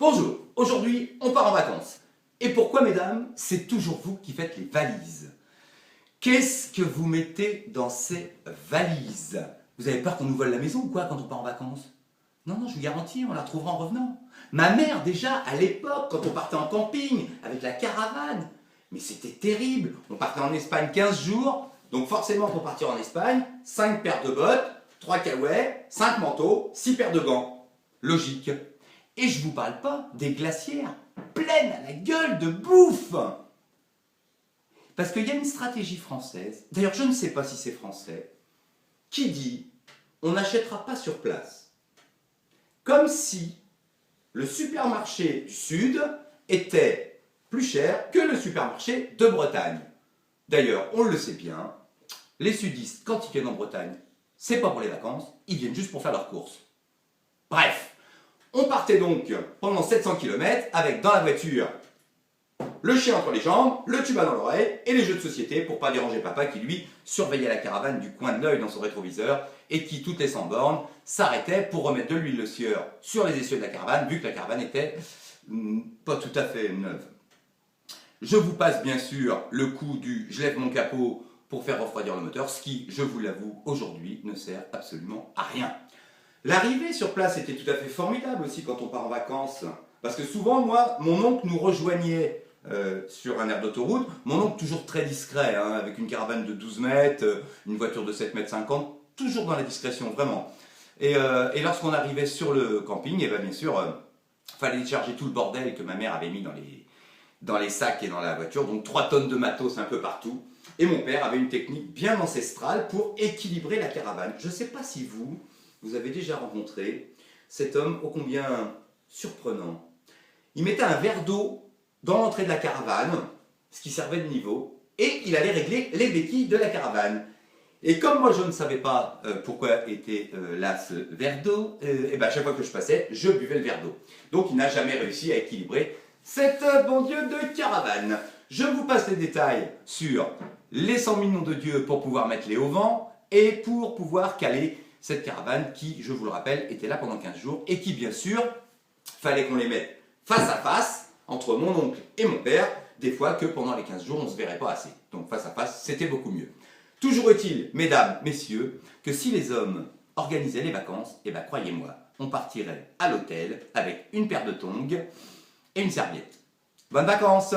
Bonjour, aujourd'hui on part en vacances. Et pourquoi mesdames, c'est toujours vous qui faites les valises? Qu'est-ce que vous mettez dans ces valises? Vous avez peur qu'on nous vole la maison ou quoi quand on part en vacances? Non, je vous garantis, on la retrouvera en revenant. Ma mère déjà, à l'époque, quand on partait en camping, avec la caravane, mais c'était terrible. On partait en Espagne 15 jours, donc forcément pour partir en Espagne, 5 paires de bottes, 3 caouets, 5 manteaux, 6 paires de gants. Logique. Et je vous parle pas des glacières pleines à la gueule de bouffe. Parce qu'il y a une stratégie française, d'ailleurs je ne sais pas si c'est français, qui dit on n'achètera pas sur place. Comme si le supermarché du Sud était plus cher que le supermarché de Bretagne. D'ailleurs, on le sait bien, les sudistes, quand ils viennent en Bretagne, c'est pas pour les vacances, ils viennent juste pour faire leurs courses. Bref, on partait donc pendant 700 km avec dans la voiture le chien entre les jambes, le tuba dans l'oreille et les jeux de société pour pas déranger papa qui lui surveillait la caravane du coin de l'œil dans son rétroviseur et qui toutes les 100 bornes s'arrêtait pour remettre de l'huile de sieur sur les essieux de la caravane vu que la caravane était pas tout à fait neuve. Je vous passe bien sûr le coup du je lève mon capot pour faire refroidir le moteur, ce qui, je vous l'avoue, aujourd'hui ne sert absolument à rien. L'arrivée sur place était tout à fait formidable aussi quand on part en vacances. Parce que souvent, moi, mon oncle nous rejoignait sur un aire d'autoroute. Mon oncle toujours très discret, hein, avec une caravane de 12 mètres, une voiture de 7 mètres 50, toujours dans la discrétion, vraiment. Et lorsqu'on arrivait sur le camping, et bien sûr, fallait décharger tout le bordel que ma mère avait mis dans les sacs et dans la voiture. Donc 3 tonnes de matos un peu partout. Et mon père avait une technique bien ancestrale pour équilibrer la caravane. Je ne sais pas si vous avez déjà rencontré cet homme ô combien surprenant. Il mettait un verre d'eau dans l'entrée de la caravane, ce qui servait de niveau, et il allait régler les béquilles de la caravane. Et comme moi je ne savais pas pourquoi était là ce verre d'eau, et ben à chaque fois que je passais, je buvais le verre d'eau. Donc il n'a jamais réussi à équilibrer cette bon Dieu de caravane. Je vous passe les détails sur les 100 000 noms de Dieu pour pouvoir mettre les auvents et pour pouvoir caler cette caravane qui, je vous le rappelle, était là pendant 15 jours et qui, bien sûr, fallait qu'on les mette face à face entre mon oncle et mon père, des fois que pendant les 15 jours, on ne se verrait pas assez. Donc face à face, c'était beaucoup mieux. Toujours est-il, mesdames, messieurs, que si les hommes organisaient les vacances, eh ben croyez-moi, on partirait à l'hôtel avec une paire de tongs et une serviette. Bonnes vacances!